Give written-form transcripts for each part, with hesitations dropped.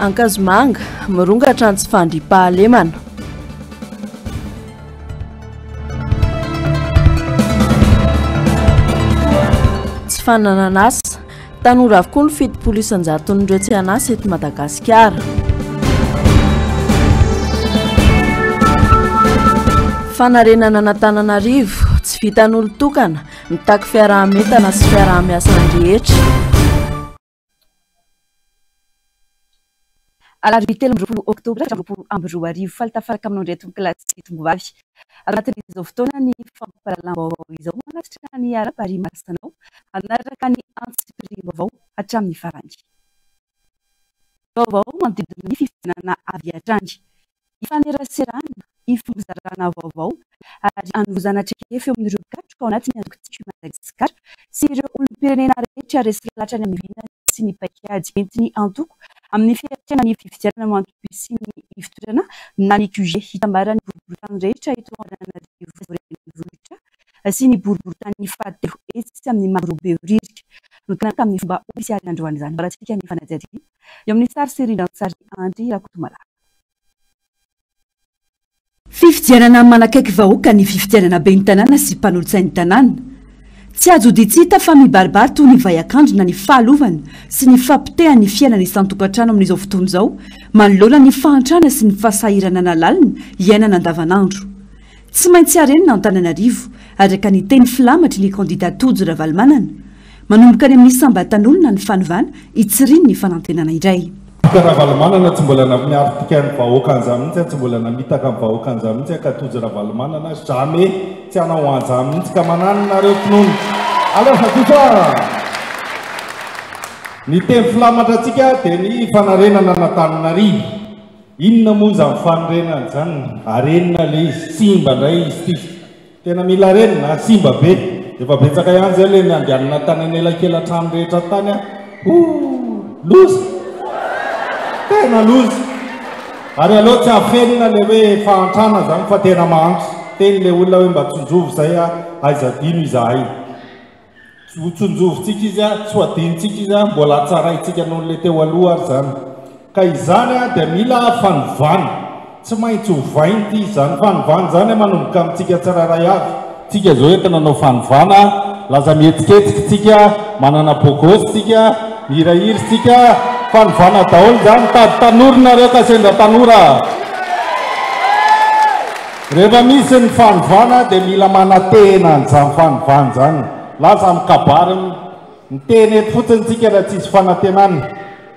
Ankazomanga mirongatra ny tsy fandriam-pahalemana. Tsy fananana asa tanora avokoa ny fitopolo isan-jaton'ireo tsy anasa eto Madagasikara. Fanarenana n'Antananarivo tsy vitan'olon-tokana mitaky fiarahametana sy fiaraha-miasa rehetra. Alarobia 13 oktobra 2024 falitafaraka amin'ny andreto kilasy tongovavy. Anatin'izao fotoana ny fampahalalam-baovao izao manatitra ny arabary masanao anaraka ny antsipirim-baovao hatramin'ny farany. Vaovao manodidina ny fifidianana avy hatrany, ifaneraserana, ifamizarana vaovao ary anovozana traikefa eo amin'ireo katroka ao anatin'ny antokontsika Madagasikara sy ireo olom-pirenena rehetra resy latrany amin'ny vilona sy ny paikady entiny antoko amin'ny fiatrana ny fifidianana mantoky sy ny ifitorana na ny QG hitambarany boriboritany rehetra eto Antananarivo sy ny boriboritany fahatelo etsy amin'ny Marobe ririka nokanaka amin'ny fomba ofisialy androany izany baratsika ny fanajady eo amin'ny sary sy rindran-tsary Andry Rakotomala. Fifidianana manakaiky vahoaka ny fifidianana ben'ny tanàna sy mpanolotsain'ny tanàna. Tsy ajody tsita fa mibaribary toy ny vaiakandro na ny fahalovana sy ny fampitehan'ny fiainana isan-tokantrano amin'izao fotoana izao manoloana ny fahantrana sy ny fasahirana nalalina iainana andavanandro. Tsy maintsy harenina Antananarivo araka ny teny filamatry ny kandida Tojo Ravalomanana manomboka any amin'ny sambatan'olona ny fanovana hitsiriny ny fanantenana iray. Ravalomanana tsy mbola miarika ny vahoaka an'izany mihitsy, tsy mbola namitaka ny vahoaka an'izany mihitsy ka Tojo Ravalomanana jamais tsy hanao an'izany mihitsy ka mananonareo tonono. Alefa totra! Ny teny filamatra antsika dia ny fanarenana n'Antananarivo. Inona moa izany fanarenana izany? Arenina ilay izy, simba indray izy ity. Tena mila arenina, simba be. Efa betsaka ihany izay ilay andehanana tany anelakelan-trano rehetra tany. Loza! Tena loza! Ary aloha tsy hafenina ilay hoe fahantrana izany fa tena mahantra. Teny ilay olona hoe mba tsonjovo izay aizadino izahay. Tsonjovontsika izy tsy hoadinitsika izy mbola tsaraitsika noho ilay teo aloha ary izany. Ka izany dia mila fanovana. Tsy maintsy hovainy ity izany fanovana izany manomboka amintsika tsiraray avy. Tsika izao entina nanao fanovana, laza mihetsiketsika, manana bôgôsitsika, mihirahiritsika, fanovana daholo izany tady tanorina reo ka sendra tanora. Rehefa misy ny fanovana dia mila manatena an'izany fanovana izany. Laza amin'ny kabary miteny eto fotsiny tsika raha tsisy fanantenana.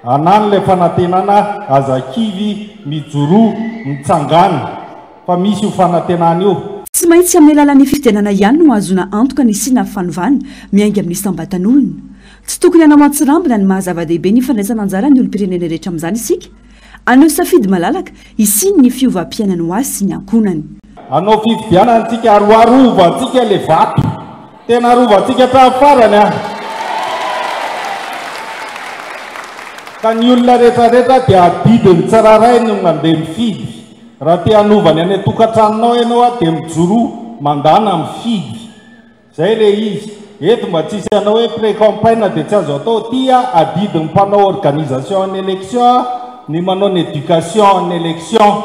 Anany ilay fanantenana azakivy, mijoro, mitsangana. Fa misy io fanantenana io. Tsy maintsy amin'ny alalan'ny fifidianana ihany no azona antoka ny sina fanovana miainga amin'ny sambatan'olona. Tsy tokony hanao antsirambina ny mahazava-dehibe ny fandraisana anjara ny olom-pirenena rehetra amin'izany isika. Anao safidy malalaka isiny ny fiovam-piainany ho azy sy ny ankonany. Anao fifidianana antsika aroarova antsika ilay vato. Tena arova antsika trafarany a. Ka ny olona rehetrarehetra dia adidiny tsiraray no mandeha mifidy. Raha te hanovany any tokantranonao ianao dia mijoro mandana mifidy. Zay ilay izy. Eto mba tsisy anao hoe pré-campagne dia tsy azo atao tia adidiny mpanao organisation en élection ny manao ny éducation en élection.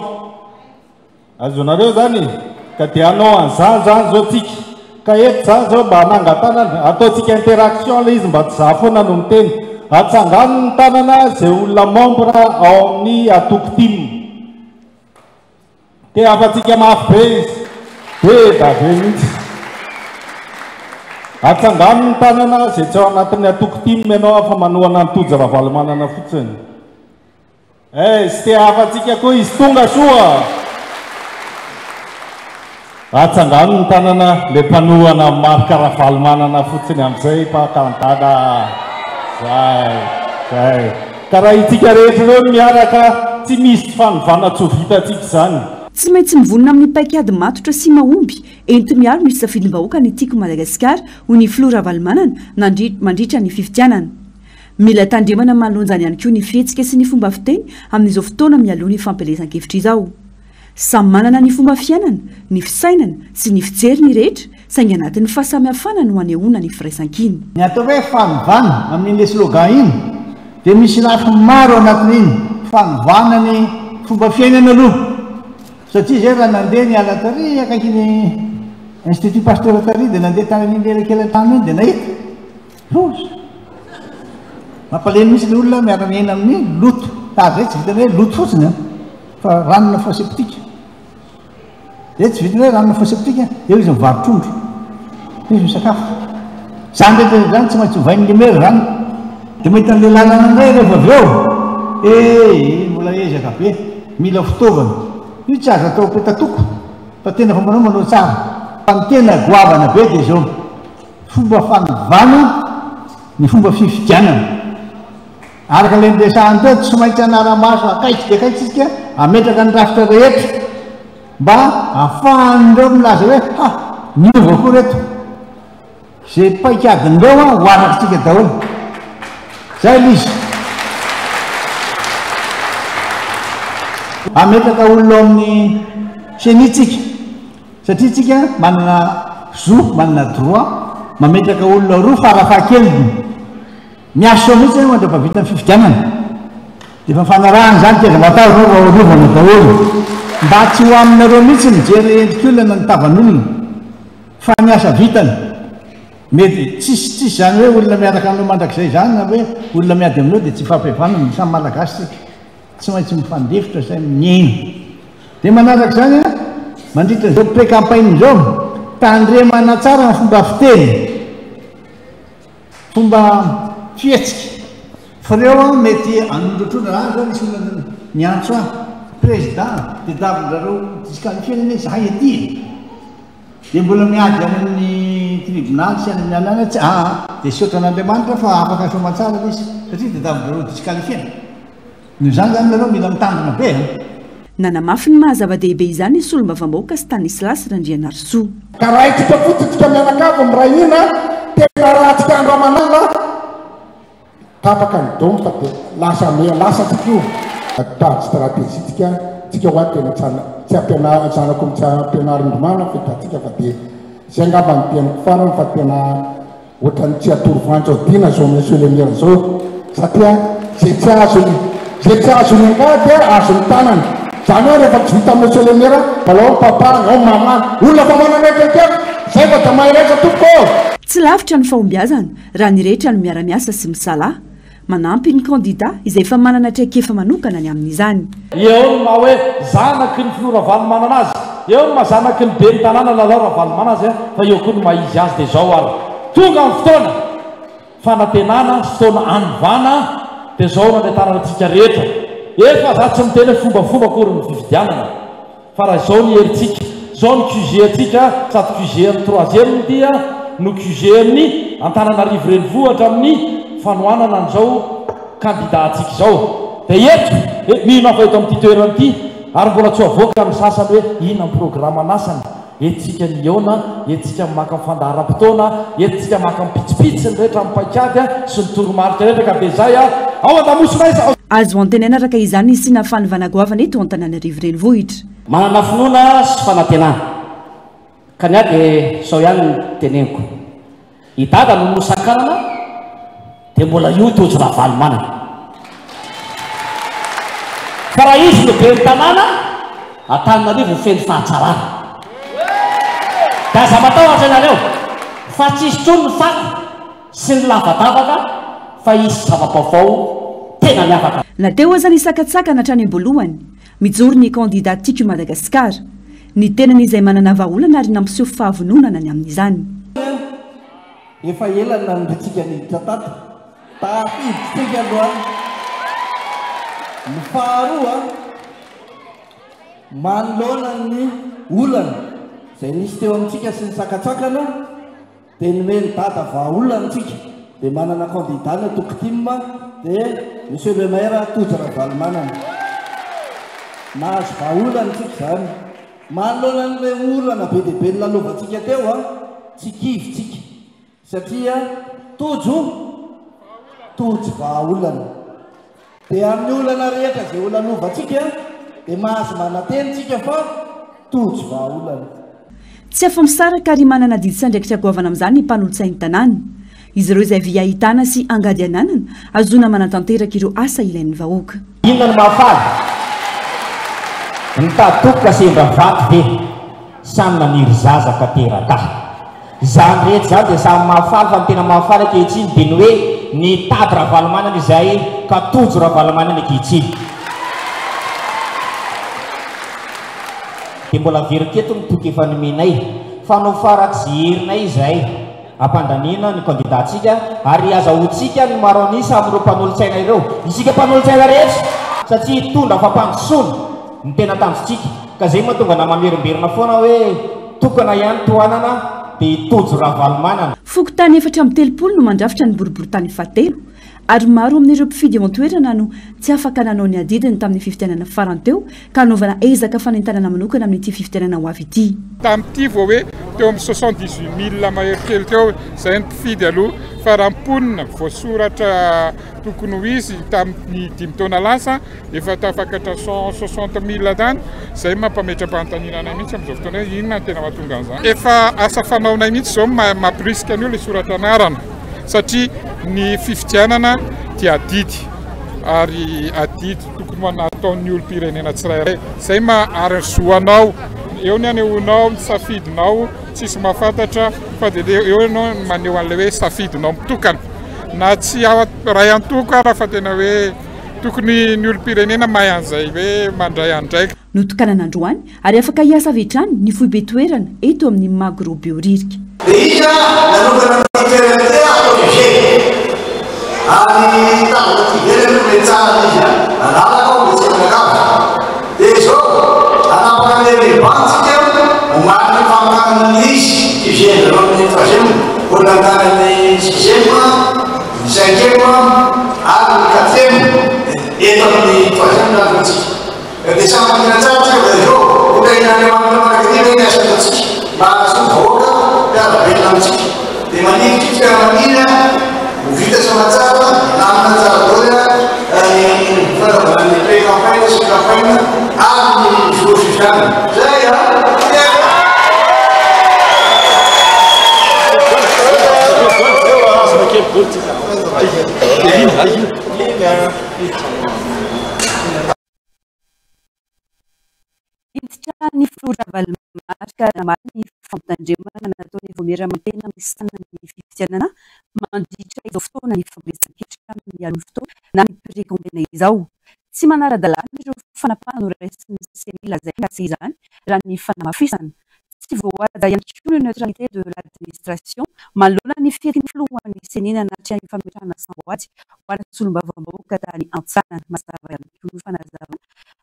Azonareo zany ka dia anao an'izany zany zao tsika. Ka eto zany zao mba hanangatana ataontsika interaction ilay izy mba tsy za foana no miteny. Atsangano ny tanana izay olona membre ao amin'ny atoko team. Te afatsika mafy be izy. Be da be mihitsy. Atsangano ny tanana izay tsy ao anatin'ny atoko team ianao afa manohana ny Tojo Ravalomanana fotsiny. Sy te afatsika koa izy tonga soa. Atsangano ny tanana le mpanohana marika Ravalomanana fotsiny amin'izay mpakandada. Zay. Ka raha itsika rehetra ireo miaraka tsy misy fanovana tsy ho vitatsika izany. Tsy maintsy mivonona amin'ny paikady matotra sy mahomby enti miaro misy safidim-bahoaka ny tiako Madagasikara ho ny Flo Ravalomanana mandritra ny fifidianana. Mila tandremana malonjany ihany koa ny fihetsika sy ny fomba fiteny amin'izao fotoana mialoha ny fampelezan-kevitra izao. Samy manana ny fomba fiainana, ny fisainana sy ny fijery ny rehetra saingy anatin'ny fahasamihafana no hanehoana ny firaisan-kiny. Ny atao hoe fanovana amin'ilay slogan iny dia misy lafiny maro anatin'iny. fanovanany fomba fiainana aloha satria zay raha nandeha ny ala tary akaiky ny institut pasteur tary dia nandeha tany amin'nylelakelan-tany iny dia nahita mampaleny misy ny olona miara-miaina amin'ny loto zay tsy vitany hoe loto fotsiny fa ranona foaseptika zay tsy vitany hoe ranona foaseptika eo izy mivarotrondro izy misakafo zany rehetra zany tsy maintsy hovainy lemery zany dia mahita n'le lalana indray rehefa avy eo mbola ezaka be mila fitaovana io tsy azo atao petatoko fa tena fombanao manao tsara fa ny tena goavana be dia zao fomba fanovana ny fomba fifidianana araka le nresahany teo tsy maintsy anaramaso akaiky dia akaitsika ametraka ny rafitra rehetra mba ahafahan'ireo milaza hoe niova koa reto zay paikadin'ireo ho arakitsika daholo zay lizy ametraka olona amin'ny senitsika satria tsika manana zo manana droit mametraka olona roa farafahakeliny miaso mihitsy mandra-pavita ny fifidianana dia fa mifanarahany zany teza mataonao vaorovana daholo mba tsy ho aminareo mihitsy mijery endrik'olona ny tavan'olona fa miasa vitany mety tsisy zany hoe olona miaraka aminao mandrakizay zany na hoe olona miady aminao dia tsy fampihavanana samy malagasy tsika tsy maintsy mifandefitra zay miaina dia manaraka zany mandritra zao pré-campagne zao tandremana tsara ny fomba fiteny fomba fietsika fa reo mety anondratrona raha zao misy olona niantso président dia davindrareo disqualifiena zahay aty dia mbola miady any amin'ny tribunal sy any amin'ny anana tsy dia siotra an'Andriamanitra fa afaka somatsara izy satria dia davindrareo disqualifiena no zany zany nareo mila mitandrina be nanamafy ny mahazava-dehibe izany ny solombavam-bahoaka Stanislas Randrianarsoa ka raha itsika fototsika mianakavo mirahina tena rahatsika androamanala tapaka ny dom fa dia lasa mea lasa tokoa tady stratégietsika tsika hoa tena tsy ampianazanako tsy ampianarin-dromana fitatsika fa dia zay angamba ny pianako farany fa tena ohatrany tsy atoro voantsy aodina zao monsieur le maire zao satria zay tsy azony anga dia azony tanany zany hoe rehefa tsy vita monsieur le maire balao papa ao mamana olona fa mananretrakeako zay fa da mahiretra toko tsy lavitra ny fahombiazana raha nyrehetra no miara-miasa sy misalahy manampy ny kandida izay efa manana traikefa manokana ny amin'izany eo ny ma hoe zanaky ny finoravalo-mana anazy eo ny mazanaky ny be ny tanàna lalao rahavalo-mana azy fa eo koa ny maizy azy dia zao ary tonga amin'ny fotoana fanantenana sy fotoana anovana dia zao nanetana antsika rehetra efa za tsy miteny fombafomba kory ny fifidianana fa raha zao ny heritsika zao ny QG atsika sady QG amin'ny troisième dia no QG amin'ny Antananarivo renivohitra amin'ny fanoanana an'izao candidat atsika zao dia eto mino afa eto amin'ity toerana ity ary mbola tsy avoaka ny sasany hoe ina ny programme anasany etsika niona etsika maka mifandahara-potoana etsika maka mipitsipitsy ny rehetra mipaikady sy ny toromaritra rehetra ka be zay ao an-damosonaiza azo antenana araka izany isina fanovana-goavana eto Antananarivo renivohitra manana finoana sy fanantenana kania dia sao ihany ny teneniko idada no nosakanana dia mbola io tojo ravalo manana fa raha izy no be ny tanàna Antananarivo feny fahatsarana da aza matahotra ianareo fa tsisy trony ny fako sy ny lavadavaka fa isy zava-baovao tena miavaka nateo azany isakatsakana hatrany am-boalohany mijoro ny candidat tiako Madagasikara ny tenany izay manana vahaolana ary nampiseho fahavononana ny amin'izany efa elana nritsika niditra tato tafiditsika aloha ny faharoa manolona ny olana zay nisy teo amintsika sy ny sakatsakana dia nome ny dada vahaolana ntsika dia manana candidat na tokotimma dia monsieur le maire tojo ravalomanana nahazo vahaolana ntsika zany manolona nyle olana be dia be ny lalovantsika teo tsy kivitsika satria tojo vahaolana dia amin'ny olana rehetra zay olanovantsika dia mahazo manatenitsika fa tojo vahaolana tsy afa-misaraka ary manana didisa ndraikitra goavana amin'izany ny mpanolotsainy tanàna izy ireo izay via ahitana sy angady ananana azona manatanteraka ireo asa ilain'ny vahoaka inona ny mahafaly nitatoka sendra vaty be samy naniry zaza ka teraka zany rehetra zany dia samy mahafaly fa ny tena mahafaly ankehitriny dia ny hoe nitady ravalomanana izay ka tojo ravalomanana ankehitriny dia mbola veriketo mitoky efa nomenay fa no farak'zy herinay izay ampandaniana ny kandidatsika ary azahotsika ny maronisa amin'ireo mpanolotsaina ireo isika mpanolotsaina rehetra satria tondra fampandrosoana ny tena tanjotsika ka zay mahatonga namamerimberina foana hoe tokana ihany toanana dia tojo ravalomanana. Fokotany 4 no mandrafitra ny boriboritany fahatelo ary maro amin'ireo mpifidy eo an-toerana no tsy afaka nanao ny adidiny tamin'ny fifidianana farany teo ka hanaovana ezaka fanentanana manokana amin'ity fifidianana ho avy ity. Tamin'ity vao hoe teo amin'ny 78,000 mahery kely teo izay ny mpifidy aloha fa raha mponina voasoratra tokony ho izy tamin'ny 5 taona lasa efa tafakatra 160,000 tany izay mampametra-panontaniana mihitsy amin'izao fotoana inona ny tena mahatonga an'izany. Efa asa fanaonay mihitsy izao mampirisika an'io ilay soratra anarana satria ny fifidianana dia adidy ary adidy tokony nataon'ny olom-pirenena tsirairay izay maharyzoanao eo ny anehoanao safidinao tsisy mahafantatra fa dia eo ianao maneho an'ilay hoe safidinao mitokana na tsy ray antoko raha fa tena hoe tokony ny olom-pirenena mahay an'izay hoe mandray andraika. Notokanana androany ary afaka hiasa avy hatrany ny foibe toerana eto amin'ny Magrobeoririka. Dia nanovana ny toerana te atao viveny ary tavaka tively no metsara izy analaka ao metsy aminakava dia izao anapaka le bantsika omariny famokanana izy viveny anao amin'ny troisième mbola antanany sixième ny cinquième ary ny quatrième eto amin'ny troisième lazotsika dia samymakina tsara tsika da izao hokainany manakaty ny asatatsika mahasovahoaka piaravelona amitsika dia manivitra fiaramanina ho vita samatsara namina tsara dola ny fanaovana ny pré-campagne sy campagne ary ny fivofifianana zay Iditra ny filoravalomarika namaly ny fampitandremana nataony voamera-mantena amin'ny sanany fifidianana mandritra izao fotoana ny fampiresan-ketrika amin'ny alony fotoana na ny précampagne izao. Tsy manara-dalàna ireo fanapahana no raisin'ny semila zay gasy izany raha ny fanamafisana. Tsy voahaja ihany koa ny neutralité de l'administration manoloana ny fietiny filohan'ny senina natria ny fametrahana samboady ho ana solombavam-bahoaka tany antsanana mazava ihany koa ny fanazavana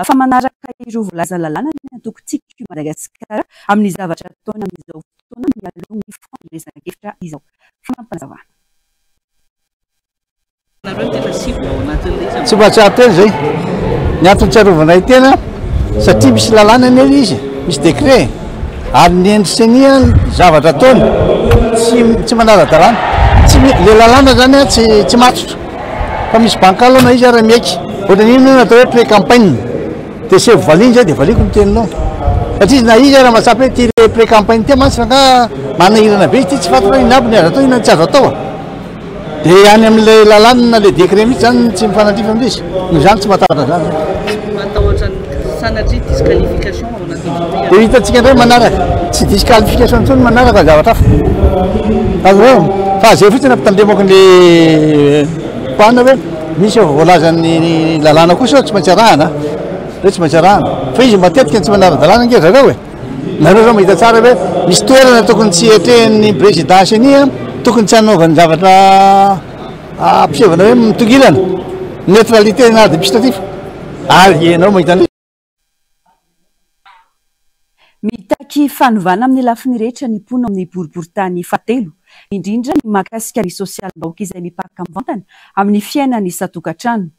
fa manaraka ireo voalaza lalàna ny antokontsika Madagasikara amin'ny zavatra ataony amin'izao fotoana mialogny ny fandresan-kevitra izao. Fanampanazavana. Tsy mahatsara tena zay ny antony tsarovana tena satria misy lalàna eny izy misy décret ary ny endrisenia zavatra ataony tsy manara-dalàna le lalàna zany tsy matsotra fa misy bankalona izy ary miaiky ohatrany ino natao hoe pré-campagne dia sevo valiny zay dia valiko ny teninao satria na izy raha mahatsapy hoe ty le pré-campagne ty mantsy fa ka manahirana be izy ty tsy fantatra ino aby ny azo atao ino tsy azo atao dia any amin'le lalàna na le décret mihitsy zany tsy mifanandrifa amin'izy no zany tsy matahatra zany dia hitantsika indray manaraka tsy disqualification ntsony manaraka zavatra hafa azo hoe fa zay fotsiny ampitandremako ny mpana hoe misy voalazan'ny lalàna kosa tsy maintsy arahana hoe tsy maintsy arahana fa izy matetika tsy manara-dalàna nge zareo e nareo zao mahita tsara hoe misy toerana tokony tsy etrehan'ny présidence ania tokony tsy hanaovany zavatra ampisevana hoe mitongilana neutralité na administratif ary ianao mahita an'izay. Mitaky fanovana amin'ny lafiny rehetra ny mpono amin'ny boriboritany fahatelo indrindra ny mahakasika ny sosialim-bahoaka izay mipaka mivantana amin'ny fiainany isan-tokantrano.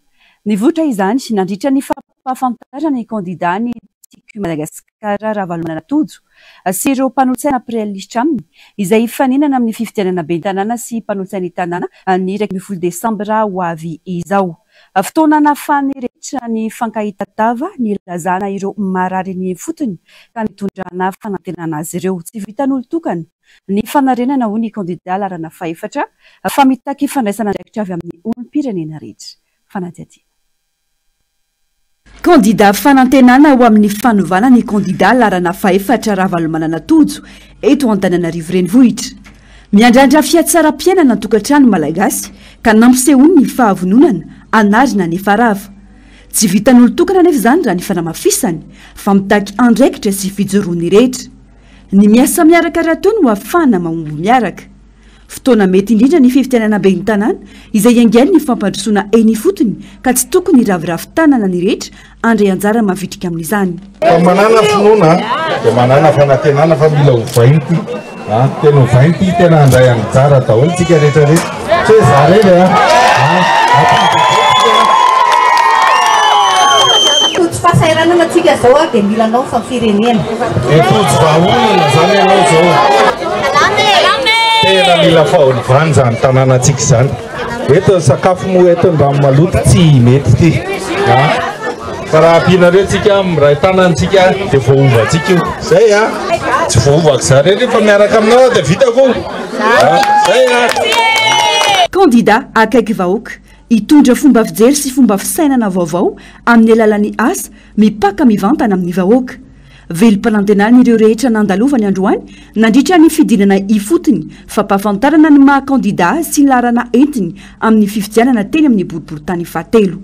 Nivoatra izany nandritra ny fampahafantarana ny kandida ny TQ Madagasikara Ravalomanana Tojo sy ireo mpanolotsaina prelisitra aminy izay hifaninana amin'ny fifidianana ben-tanàna sy mpanolotsaina tanàna ny 20 Desambra ho avy izao. Fotoana nafany rehetra ny fankahitatava ny lazana ireo marary ny fotony ka nitondrana fanantenana azy ireo tsy vitan'olo tokana ny fanarenana ho ny kandida larana faefatra fa mitaky fandraisana andraikitra avy amin'ny olom-pirenena rehetra. Fanadihadiana. kandida fanantenana ho amin'ny fanovana ny kandida larana faefatra ravalomanana tojo eto Antananarivo renivohitra miandrandra fiatsaram-piainana tokantrano malagasy ka nampisehoany ny fahavononana anarina nefa rava tsy vitan'olo tokana nefa izany raha ny fanamafisany fa mitaky andraikitra sy fijoroany rehetra ny miasa miaraka raha tony ho afana mahombo miaraka fotoana mety indrindra ny fivitianana be ny tanàna izay angely ny fampandrosoana eny fotony ka tsy tokony ravirafy tanana ny rehetra andray anjara mavitrika amin'izany fa manana finoana dia manana fanantenana fa mila hovainty tena hovainty tena andray amin'ny tsara daholo tsika rehetrarehetra tsy hoe za reny tojo fahasahiranana tsika zao dia mila anao fa firenena tojo vahaolana zany ianao zao tena mila fahaolivany zany tanànatsika izany eto sakafo moa eto ny rano maloto tsy mety ty fa raha ampianareo tsika miray tanantsika dia voaovatsika io zay tsy voaovako za re rehefa miaraka aminao dia vitako zay kandida akaiky vahoaka hitondra fomba fijery sy fomba fisainana vaovao amin'ny alalan'ny asa mipaka mivantana amin'ny vahoaka velim-panantenana ireo rehetra nandalovany androany nandritra ny fidinana ifotony fa mpahafantarana ny maha kandida sy ny larana entiny amin'ny fifidianana teny amin'ny boriboritany fahatelo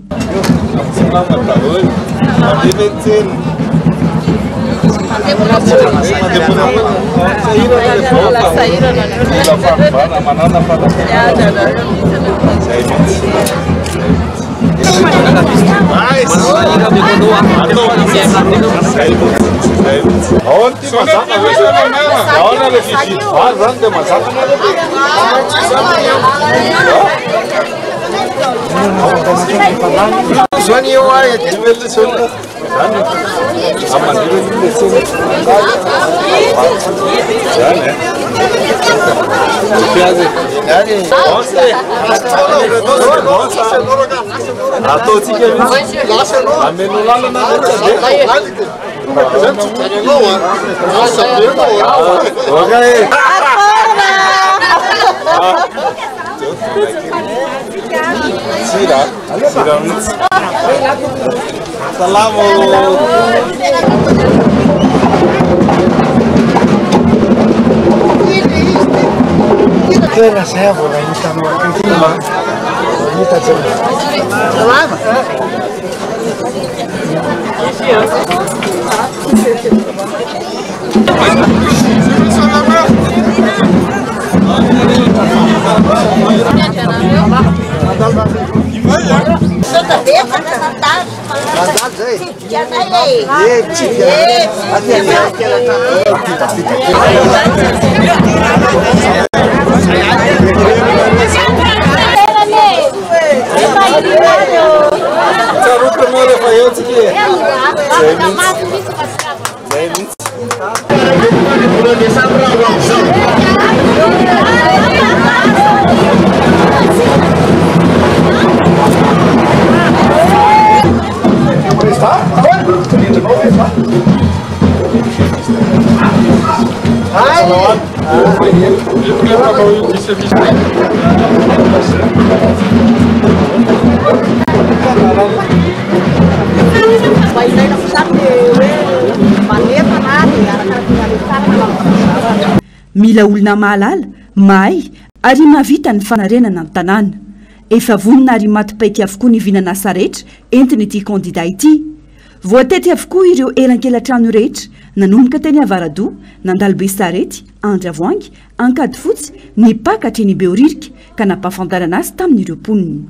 Tena saya vola hitanao akaiky hita salama mila olona mahalala mahay ary mavita ny fanarenana ny tanàna efa vonina ary matipaiky avokoa ny vinana sarehetra entiny ity kandida ity voatety avokoa ireo elankelan-trano rehetra nanomboka teny avaradoa nandalobe sarety andravoangy ankady fotsy ny pakatry ny beoririka ka nampahafantarana azy tamin'ireo mponiny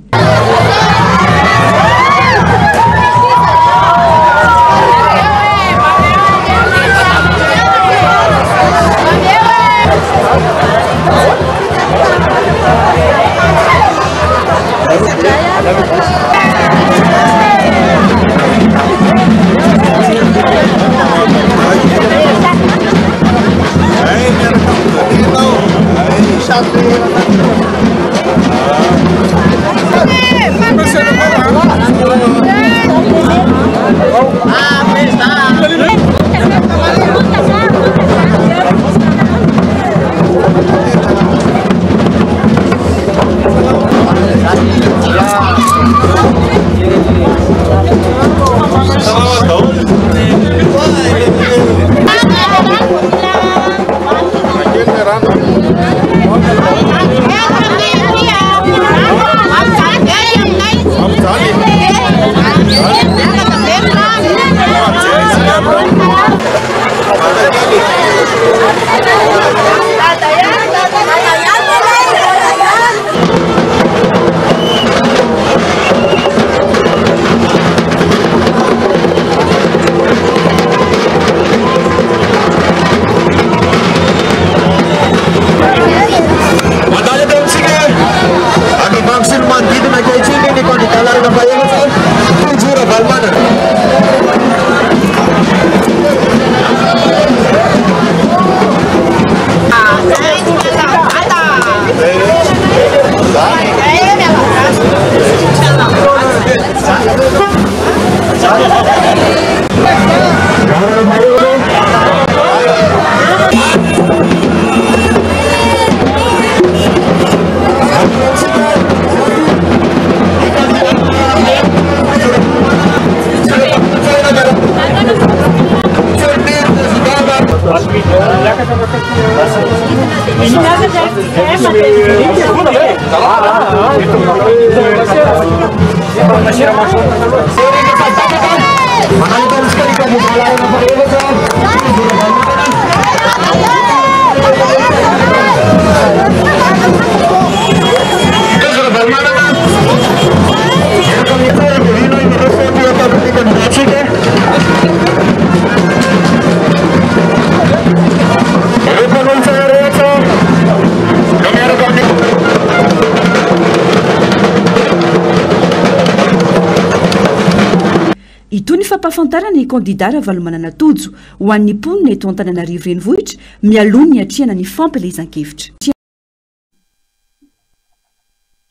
Itony fampahafantarana ny kandidara valomanana tojo ho an'ny mponina eto Antananarivo renivohitra mialoha ny atriana ny fampelezan-kevitra.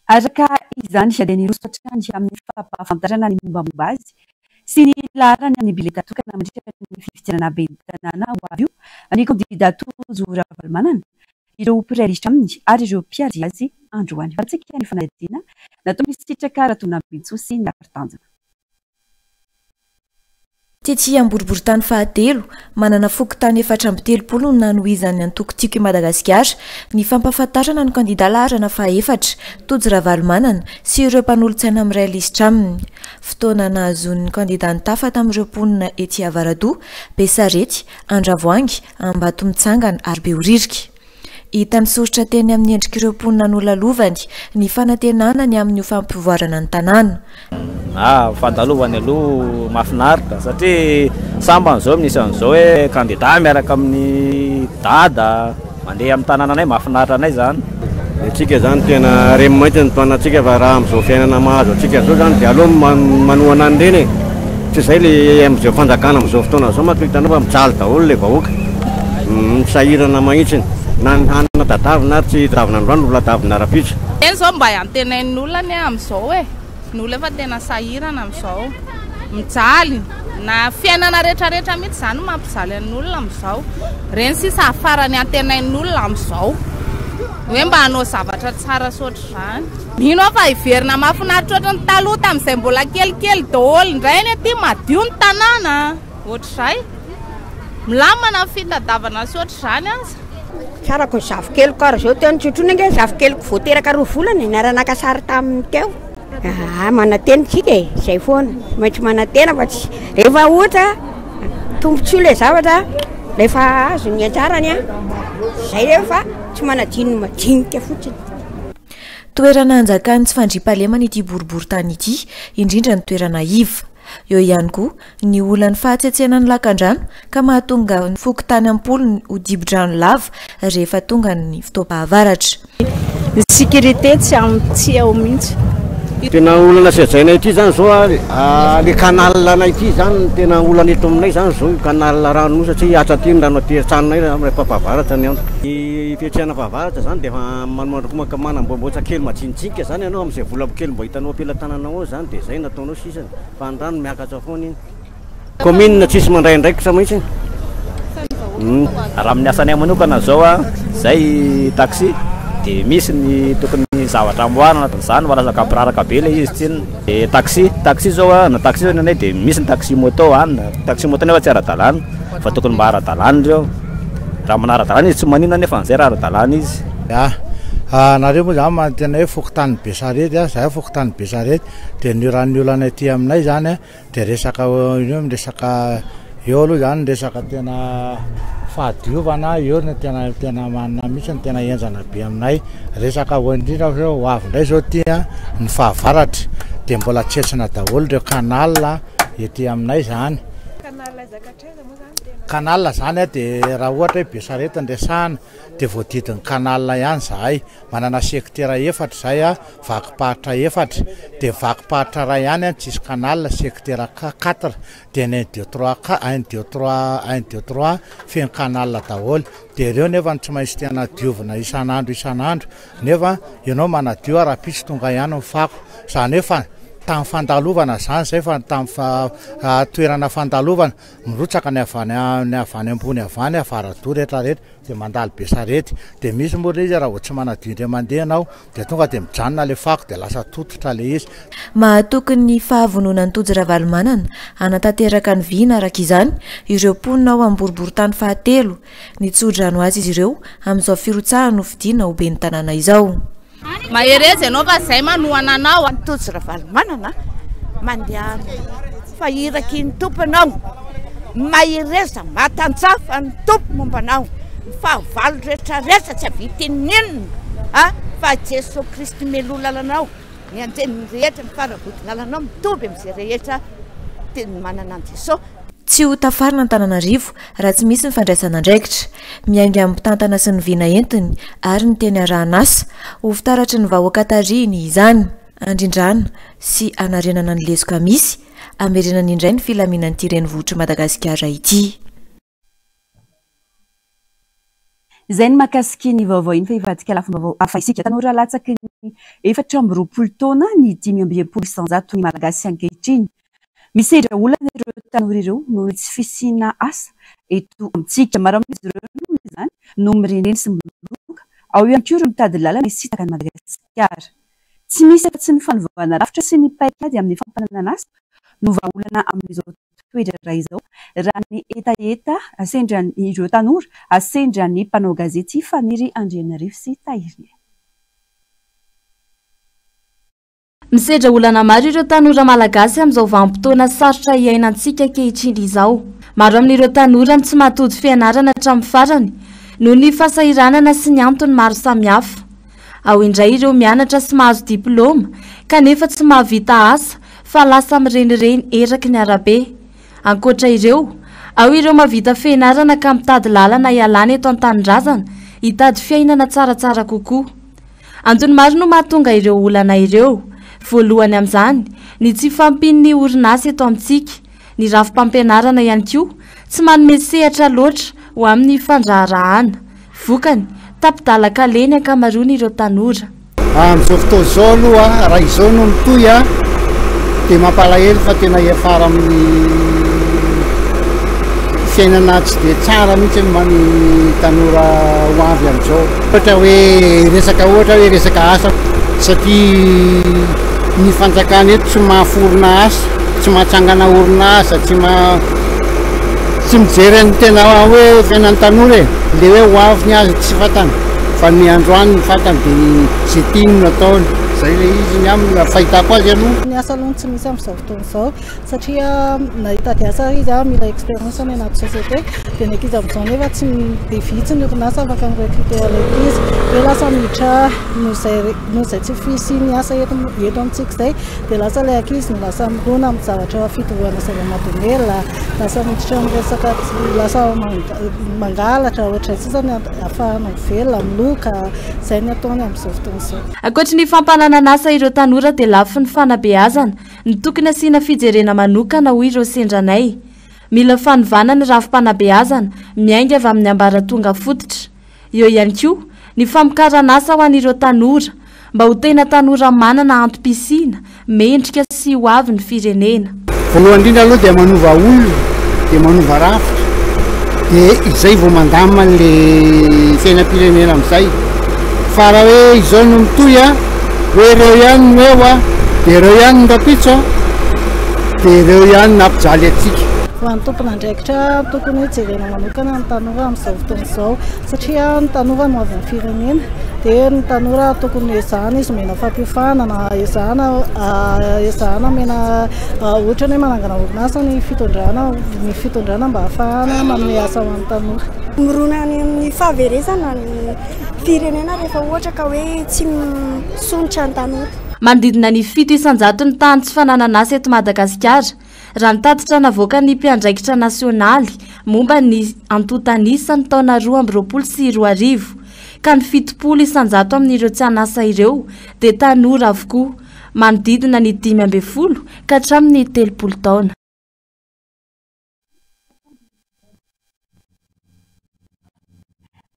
Araka izany dia nirosotra ny amin'ny fampahafantarana ny mombamomba azy sy ny laharana ny bileta tokana mandritra ny fifidianana ben'ny tanàna ho avy io ny kandida tojo Ravalomanana ireo mpirealistra aminy ary ireo mpiady azy androany. Fatsika ny fanadina natao misy sitraka ratonam-bintso sy ny aritanjana. Tety amboribory-tany fahatelo manana fokotany 430 nanohizany antoko-tiko i Madagasikara ny fampahafantarana ny kandida laharana faha-4 Tojo Ravalomanana sy ireo mpanolotsaina amin'ny realistra aminy. Fotoana nahazoan'ny kandida nitafa tamin'ireo mponina ety Avaradoa, Besarety, Andravoangy, Ambato Mitsangana ary Behoririka. Hita nisoritra teny amin'ny endrik'ireo mponina nolalovany ny fanantenanany amin'ny fampivoarana ny tanàna. Fandalovany aloha mahafinaritra satria samban'izao misy an'izao hoe kandida miaraka amin'ny dada mandeha amin'ny tanànanay mahafinaritra anay zany. Atsika zany tena remy mainty ny toanatsika fa raha amin'izao fiainana mahazo atsika zao zany dia aloha manohana any reny tsy izay le amin'izao fanjakana amin'izao fotoana zao matoa hitanao fa mijaly daholo le vahoaka misahirana mahitsiny na ny hanina tadavina ary tsy tadavina androany olona tadavina rapitra. Eny zao mba antenain'ny olona ny amin'izao e ny olona efa tena sahirana amin'izao mijaly na fiainana rehetrarehetra mihitsy zany mampijaly an'ny olona amin'izao reny sisa afarany antenain'ny olona amin'izao hoe mba hanao zavatra tsara sotra zany. Mino aho fa hiverina mahafinaritra ohatry ny taloha tamin'izay mbola kelikely daholo indray ny aty madio ny tanàna ohatr'izay milamana fitadiavana sy ohatr'izany aza. Sarako zafikely kara zao teo nitsotrona nge zafikelyko voateraka 2 volana naranaka sary taminy teo. Manantena tsika e zay foana maintsy manantena fa tsy rehefa ohatra tombontsoa le zavatra rehefa azo ny antsarany a zay rehefa tsy manadino madinika fotsiny. Toerana anjakany tsy fandriam-pahalemana ity boribory-tany ity indrindra ny toerana iva. Eo ihany koa ny olany fahatsetsena ny lakan-drano ka mahatonga ny fokotany ampolony ho dibo-drano lava rehefa tonga ny fotoam-pahavaratra. Ny sécurité tsy ao mihitsy. Tena olana sezainay ity zany zao le kanalanay ity zany tena olana eto aminay zany zao kanal rano satria atsa ty ny rano aty antranonay rehefa fahavaratra ny andro. Ny fiatriana fahavaratra zany dia manondroko manamboamboatra kely majinijinika zany ianao amin'izay vola kely mbo hitanao ampelantananao ao zany dia zay nataonao sisany fa ny rano miakatra foana iny. Commune tsisy mandraindraikitra mihitsy. Raha amin'ny asanay manokana zao zay taxi dia misy ny tokony zavatra amboarina zany mba lazaka ampiraraka be le izy tiny. Taxi zao na taxi zao nenay dia misy ny taxi moto any taxi moto nefa tsy ara-dalàna fa tokony mba ara-dalàna ireo raha manara-dalàna izy tsy manina nefa an'izay raha ara-dalàna izy nareo moa zany tena hoe fokontany be sarety zahay fokontany be sarety dia ny ran'ny olana ty aminay zany dia resaka eo aloha zany resaka tena fahadiovana eo tena manina mihitsy ny tena enjana be aminay resaka indrindra ho avy indray zao tia ny fahavaratra dia mbola tsetsina daholo reo canal ety aminay zany canal zany dia raha ohatra hoe be sarety ndresahana dia voadidiny canal ihany zahay manana sectera efatra zay vakipahatra efatra dia vakipahatra ray ihany tsisy canal sectera 4 dia 1-2-3 feno canal daholo dia ireo nefa tsy maintsy tena diovina isan'andro nefa ianao manadio raha-pitsy tonga ihany mifako zany hoe tamin'ny fandalovana zany zay fa tamin'ny toerana fandalovana mirotsaka ny avany ambony avany avaradoa rehetrarehetra dia mandalo be sarety dia misy moa izy raha tsy manadio indray mandeha anao dia tonga dia mijanona le fako dia lasa tototra le izy mahatoky ny fahavononany Tojo Ravalomanana anatanteraka ny vina araka izany ireo mponina ao amboribory-tany fahatelo nitsodrano azy izy ireo amin'izao firotsahany nofidiana ho ben'ny tanàna izao mahereza ianao fa zay manohananao Tojo Ravalomanana mandeha fahiraky ny tomponao mahereza matantsafa ny tompo mombanao fahavalo rehetrarehetra tsy avitininina fa Jesosy Kristy melo lalanao ny anjeny rehetra ny faraboty lalanao mitovy amin'izay rehetra teny manana an Jesosy tsy ho tafarina Antananarivo raha tsy misy ny fandraisana andraikitra miainga amin'ny mpitantana sy ny vina entiny ary ny teny arahanasa ho fitaratry ny vahoaka tariny izany andrindrana sy anarenana ny lesoka misy amerenana indray ny filaminan'ity renivohitry Madagasikara ity. Izay ny mahakasiky ny vaovao iny fa hivadika lafim-baovao hafa isika tanora latsaky ny 420 taona ny 520% ny malagasy ankehitriny. Misedra olana ireo tanora ireo noho tsy fisiana asa eto amintsika maro amin'izy ireo izany no mirendreny sy miloka ao ihany koa ireo mitady lalana isitaka ny Madagasikara. Tsy misy afa-tsy ny fanovana rafitra sy ny paikady amin'ny fampanana asa no vahaolana amin'izao toetra raha izao raha ny etaeta asendran'ny ireo tanora asendran'ny mpanao gazety Faniry Andrianarivo sy Tahiry. Misedra olana maro ireo tanora malagasy amin'izao vanim-potoana sarotra iainantsika ankehitriny izao. Maro amin'ireo tanora tsy mahatody fianarana hatramin'ny farany noho ny fahasahiranana sy ny antony maro samihafa. Ao indray ireo mianatra sy mahazo diplôma kanefa tsy mahavita asa fa lasa mirenireny eraky ny arabe. Ankoatra ireo, ao ireo mahavita fianarana ka mitady lalana ialana eto an-tanindrazana hitady fiainana tsaratsara kokoa. Antony maro no mahatonga ireo olana ireo. Voalohany amin'izany, ny tsy fampin'ny orinasa eto amintsika, ny rafim-pampianarana ihany koa, tsy manome sehatra loatra ho amin'ny fandraharahana. Vokany, tapidalaka leny ankamaroany ireo tanora. Amin'izao fotoana izao aloha raha izao no mitohy dia mampalahelo fa tena hiafara amin'ny fiainana tsy dia tsara mihitsy ny tanora ho avy amin'izao. Ohatra hoe resaka asa satria ny fanjakana eto tsy mahaforona asa, tsy mahatsangana orinasa, tsy mijery ny tena hoe fiainan'ny tanora le hoe ho avy ny azy tsy fatana fa ny androany ny fatana dia zay tiany no ataony. Zay le izy ny amin'ny fahitako azy aloha. Ny asa aloha tsy misy amin'izao fotoana izao satria na hitady asa izy mila expérience any anaty société dia ny ankizy amin'izao nefa tsy dia vitsy ny orinasa afaka mirecruter ankizy dia lasa miditra noho izay tsy fisy ny asa eto amintsika izay dia lasa ilay ankizy no lasa mirona amin'ny zavatra fitovoana zava-mahadomela, lasa miditra miresaka lasa mangalatra ohatra izay zany ahafahana mivelona miloka izay ny ataony amin'izao fotoana izao. Ankoatra ny fampananan'asa ireo tanora dia lafo ny fanabeazana ny tokony asiana fijerena manokana ho ireo sendranay. Mila fanovana ny rafim-panabeazana miainga avy amin'ny ambaratonga fototra. Eo ihany koa ny famokaran'asa ho an'ireo tanora mba ho tena tanora manana antom-pisiana, mendrika sy ho avy ny firenena. Voalohany indrindra aloha dia manova olona, dia manova rafitra, dia izay vao mandamina an'ilay fiainam-pirenena amin'izay. Fa raha hoe izao no mitohy hoe ireo ihany no eo dia ireo ihany no rapitso dia ireo ihany nampijaly atsika. ho an'ny tompon'andraikitra tokony jerena manokana ny tanora amin'izao fotoana izao satria ny tanora no avy amin'ny firenena dia ny tanora tokony ezahana izy mena fampihofanana ezahana mena ohatra ny hoe manangana orinasa ny fitondrana mba ahafahana manome asa ho an'ny tanora. Mirona any amin'ny fahaverezana ny firenena rehefa ohatra ka hoe tsy misonitra ny tanora. Manodidina ny 700 ny tany tsy fananana asa eto Madagasikara raha ny tatitra navoaka ny mpiandraikitra nasionaly momba ny antotanisa ny taona 2020 sy 2020 ka ny 70 isanjato amin'ireo tsy anasa ireo dia tanora avokoa manodidina ny 5 ka hatramin'ny 30 taona.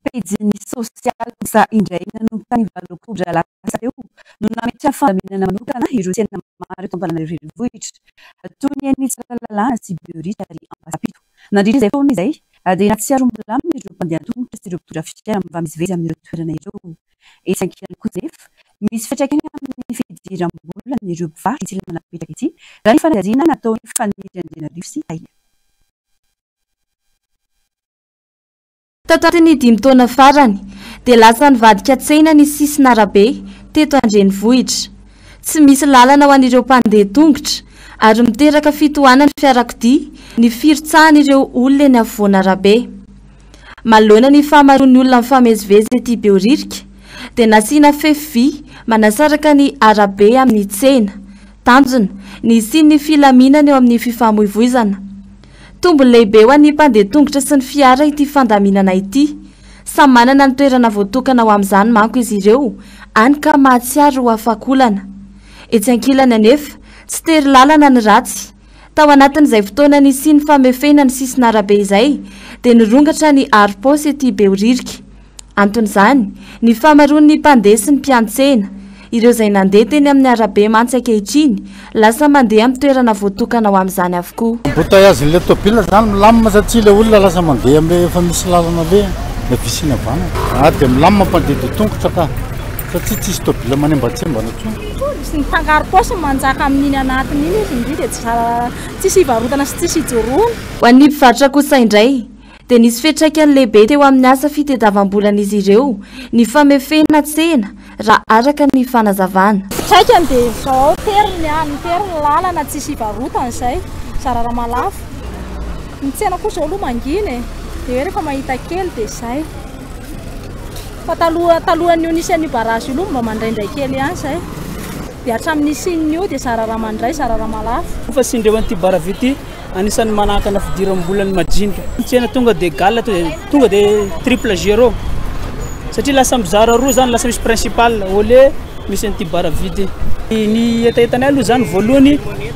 Pejiny sosialy za indray nanomboka ny 7 oktobra lasa teo no nametry fandaminana manokana ireo tsena maro eto Antananarivo toy ny eny Tsaralalàna sy Beorita ary Ampasapito. Nandritra izay foana izay dia natsiaro-mbola aminy ireo mpandeha tongotra sy ireo mpitondra fiara mifamezivezy amin'ireo toerana ireo. Etsy ankilany kosa nefa misy fiantraikany amin'ny fidiram-bola ireo mpivarotra itsy ilay manapetraka ity raha ny fanadariana nataony faniriany Antananarivo sy Haina. Taty ny 5 taona farany dia lasa nivadika tsena ny sisin'arabe teto Andrenivohitra. Tsy misy lalana ho an'ireo mpandeha tongotra ary miteraka fitohanana fiarakodia ny firotsahan'ireo olona eny afovoana arabe. Manoloana ny fahamaroan'ny olona mifamezivezy ety Beoririka dia nasiana fefy vy manasaraka ny arabe amin'ny tsena. Tanjona ny isian'ny filaminana eo amin'ny fifamoivoizana. Tombo lehibe ho an'ny mpandeha tongotra sy ny fiara ity fandaminana ity. Samy manana ny toerana voatokana ho amin'izany manko izy ireo, any ka mahatsiaro ho afakolana. Etsy ankilany anefa tsy tery lalana ny ratsy. Tao anatin'izay fotoana nisiany famefena ny sisin'arabe izay dia nirongatra ny arim-paosy ety Beoririka. Anton'izany ny fahamaroan'ny mpandeha sy ny mpiantsena ireo izay nandeha teny amin'ny arabe mantsy ankehitriny lasa mandeha amin'ny toerana voatokana ho amin'izany avokoa. Embouteillage-n'ilay tômôbila zany milamina satria ilay olona lasa mandeha amin'ny efa misy lalana le visina vana. Dia milamina mpandeha tongotra ka satria tsisy tômôbila manembatsembana intsony. Sy ny tangaro-paosy manjaka amin'iny anatiny iny izy indrindra dia tsisy hivarotana sy tsisy hijoroana. Ho an'ny mpivarotra kosa indray dia nisy fiantraikany lehibe teo amin'ny asa fitadiavam-bolan'izy ireo ny famefena tsena raha araka ny fanazavana. Traikany dia izao tery lalana tsisy hivarotana izay sarara malafo. Ny tsena kosa aloha mangina dia rehefa mahita kely dia izay. Fa talohan'io nisy an'io barazy io mba mandraindray kely ihany izay. Dia hatramin'ny sin'io dia sarara mandray sarara malafo. Fa sindreo an'ity baravity anisan'ny manakana fidiram-bolany majinika. Tsena tonga dia gala tonga dia 0-0 satria lasa mizara roa zany lasa misy principal ole misy an'ity baravity. Ny etaetanay aloha zany voalohany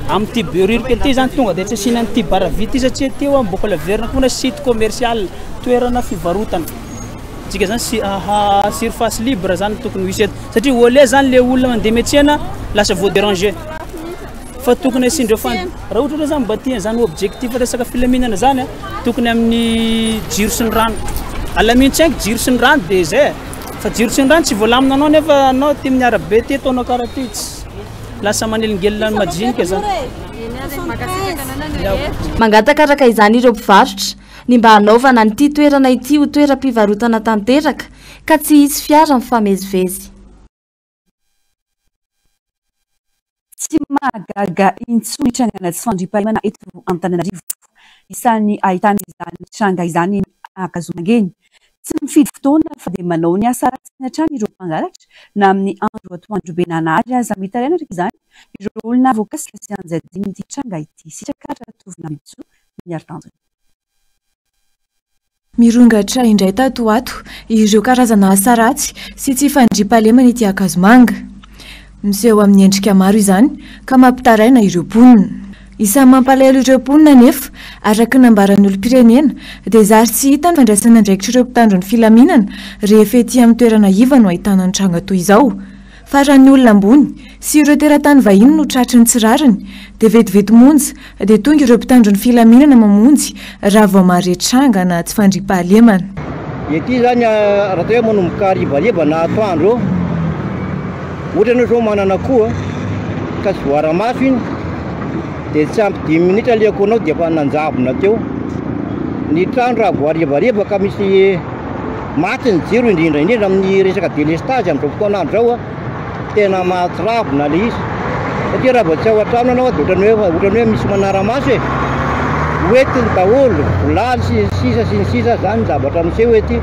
amin'ity Beoririka ity zany tonga dia tsy asiana an'ity baravity satria teo amin'ny Boka Laverna koa site commercial toerana fivarotana. Tsika zany surface libre zany tokony hisy eto satria ole zany le olona mandeha metsena lasa voa déranger. Fa tokony asindreo raha ohatra zany mba tia zany objectif resaka filaminana zany tokony amin'ny jiro sy ny rano. Alamintsy haingo jiro sy ny rano dia izay. Fa jiro sy ny rano tsy voalamina anao nefa anao ty amin'ny arabe ty ataonao karaha ty tsy lasa manelingelina ny majinika zany. Mangatakaraka izany ireo mpivarotra ny mba hanaovana n'ity toerana ity ho toeram-pivarotana tanteraka ka tsy hisy fiara mifamezivezy. Tsy mahagaga intsony trangana tsy fandriam-pahalemana eto Antananarivo. Isan'ny ahitana izany tranga izany Akazomangeny. Tsy mifidy fotoana fa dia manao ny asa ratsiny hatrany ireo mpangalatra na amin'ny andro atoandro be nanary aza mitaraina araka izany ireo olona voakasika sy anjadiny ity tranga ity. Sitraka tovina mitso miaro tanjona. Mirongatra indray tato ato ireo karazana asa ratsy sy tsy fandriam-pahalemana ity Akazomanga. Miseho amin'ny endrika maro izany ka mampitaraina ireo mponina. Isan'ny mampalahelo ireo mponina nefa araka ny nambaran'ny olom-pirenena dia zary tsy hita ny fandraisana andraikitra ireo mpitandro ny filaminana rehefa etỳ amin'ny toerana iva no ahitana ny tranga toy izao. Fa raha ny olona ambony sy ireo teratany vahiny no tratry ny tsirariny dia vetivety monja dia tonga ireo mpitandro ny filaminana mamonjy raha vao mahare tranga na tsy fandriam-pahalemana. Ety zany raha toa hoe manomboka harivariva na atoandro ohatra anao zao manana akoho ka tsy voara-mafy iny dia tsy ampy 10 minitra liako anao dia efa nanjavona teo. Ny trano raha voarivariva ka misy maty ny jiro indrindra amin'ny resaka délestage amin'izao fotoan'andro zao a, tena mahatsiravina le izy. Satria raha vao tsy ao an-trano anao dia ohatrany hoe misy manaramaso e. Hoetiny daholo, vilany sy ny sisa zany zavatra miseho ety,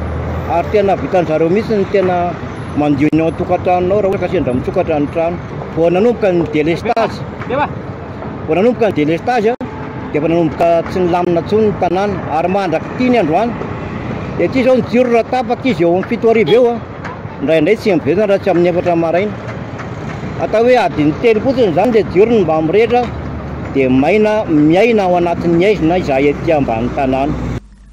ary tena vitan'zareo mihitsy ny tena mandio ny ao an-tokantranonao raha ohatra ka sendra mitsokatra ny trano. Vao nanomboka ny délestage, dia efa nanomboka tsy nilamina intsony ny tanàna, ary mandraky tiny androany. Dia ity zao ny jiro raha tapaka izy eo amin'ny 7 arivo eo a, indraindray tsy miverina raha tsy amin'ny 4 maraina. Atao hoe adiny 3 fotsiny zany dia jiro ny mba mirehitra, dia miaina ao anatin'ny aizina izahay ety ambany tanàna.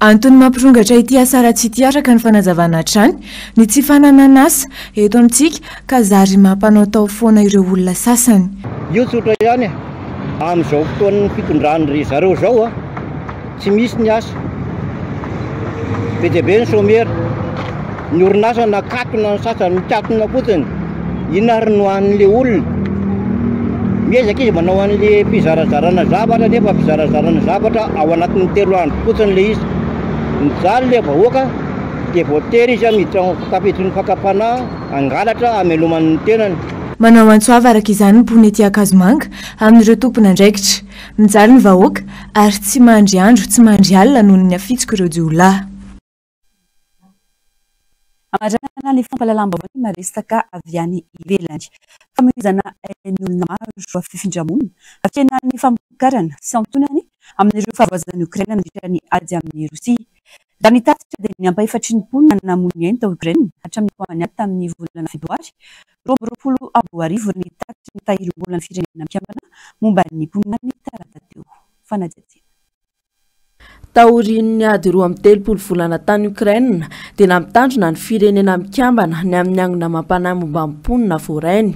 Antony mampirongatra ity asara tsy tiaraka ny fanazavana trany ny tsy fananan'asa eto amintsika ka zary mampanao tao foana ireo olona sasany. Io tsotra ihany amin'izao fotoan'ny fitondran'ny zareo zao a, tsy misy ny asa. Be dia be ny chômeur, ny orinasa nakatona ny sasany mikatona fotsiny. Inona ary no an'le olona? Miezaka izy manao an'le mpizarazarana zavatra nefa mpizarazarana zavatra ao anatin'ny 3 andro fotsiny le izy. Mijaly le vahoaka dia voatery izy miditra tapetry ny fakapanahy angalatra ameloman'ny tenany. Manao antsoava araka izany ny mpony ety Akazomanga amin'ireo tompona andraikitra. Mijaly ny vahoaka ary tsy mandry andro tsy mandry alina noho ny afitsika ireo jiolahy. Amarana ny fampahalalam-baovao maresaka avy any ivelany. Famoizana ny olona maro fifindramona afena ny famokarana sy antonany amin'ireo fahavazana Ukraina nandritra ny ady amin'ny Rosia. Raha ny tatitra dia ny ampahefatry ny mponina namony eny tao Ukraina hatramin'ny poany aty tamin'ny volana febroary 2024 ny tatitra ny tahirim-bolana firenena mikambana momba ny mponina ny talata teo. Fanadihadiana. Taorian'ny ady 2 volana tany Ukraina dia namitandrina ny firenena mikambana ny amin'ny anina mampanahy momba mponina voarainy.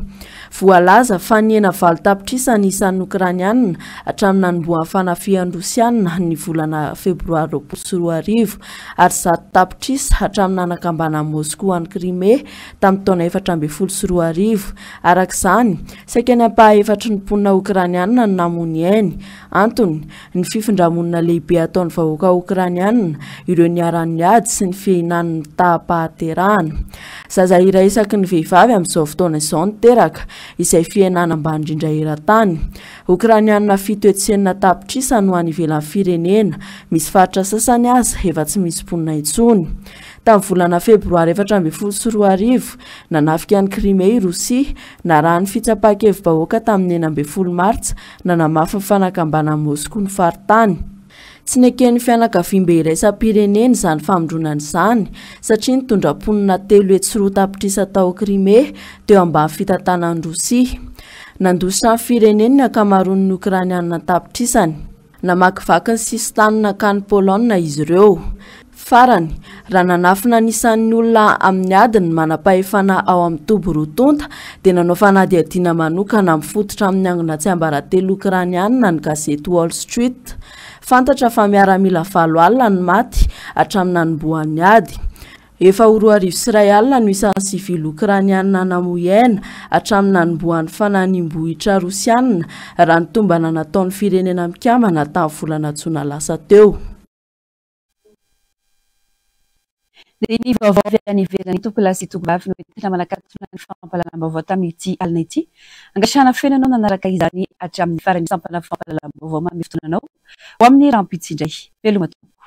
Voalaza fa niena 7 tapitrisa ny isan'ny Ukrainianina hatramin'ny nanomboan'ny fanafihan'ny Rosianina ny volana febroary 2024 ary 7 tapitrisa hatramin'ny nanakambana Moscou any Crimée tamin'ny taona 2024. Arak'izany, saika ny ampahefatry ny mponina Ukrainianina ny namony eny. Antony, ny fifindramonina lehibe ataon'ny vahoaka Ukrainianina, ireo niaran'ny ady sy ny fihinan'ny tapahaterahana. Zaza iray isaky ny vehivavy amin'izao fotoana izao niteraka, izay fiainana ambany indrindra eran-tany. Ukrainianina 7 etsenina tapitrisa no any ivelan'ny firenena, misy faritra sasany aza efa tsy misy mponina intsony. Tamin'ny volana febroary 2024, nanafika ny Crimée i Rosia, narahany fitsapakevim-bahoaka tamin'ny 9 martsa, nanamafy ny fanakambana Moscou ny faritany. Tsy neken'ny fianakaviam-be iraisam-pirenena izany famondronana izany, satria nitondra mponina 3 hetsy roa tapitrisa tao Crimée teo ambany fitantanan'ny Rosia. Nandositra ny firenena ny akamaroan'ny Ukrainianina tapitrisany. Namakivaky ny sisy-tany nakany Poloina izy ireo. Farany, raha nanafina nisan'ny olona amin'ny adiny manapahefana ao amin'ny tobo rotonta dia nanao fanadihadiana manokana mifototra amin'ny angona tsy ambaratelo Ukrainianina ny gazety Wall Street. Fantatra fa miaramila 7 alina ny maty hatramin'ny nanomboan'ny ady. Efa 4 sy 1 alina no isan'ny sivily Ukrainianina namoyena hatramin'ny nanomboan'ny fananimbohitra Rosianina raha ny tombana nataon'ny firenena mikambana tamin'ny volana Jona lasa teo. Ny vaovao avy any ivelany tompolahy sy tovovavy no entina manakatona ny fampahalalam-baovao tamin'ity alina ity. Angasana fenanao nanaraka izany hatramin'ny farany sampana fampahalalam-baovao mamy fotoananao ho amin'ny rampitsindray. Veloma tompoko.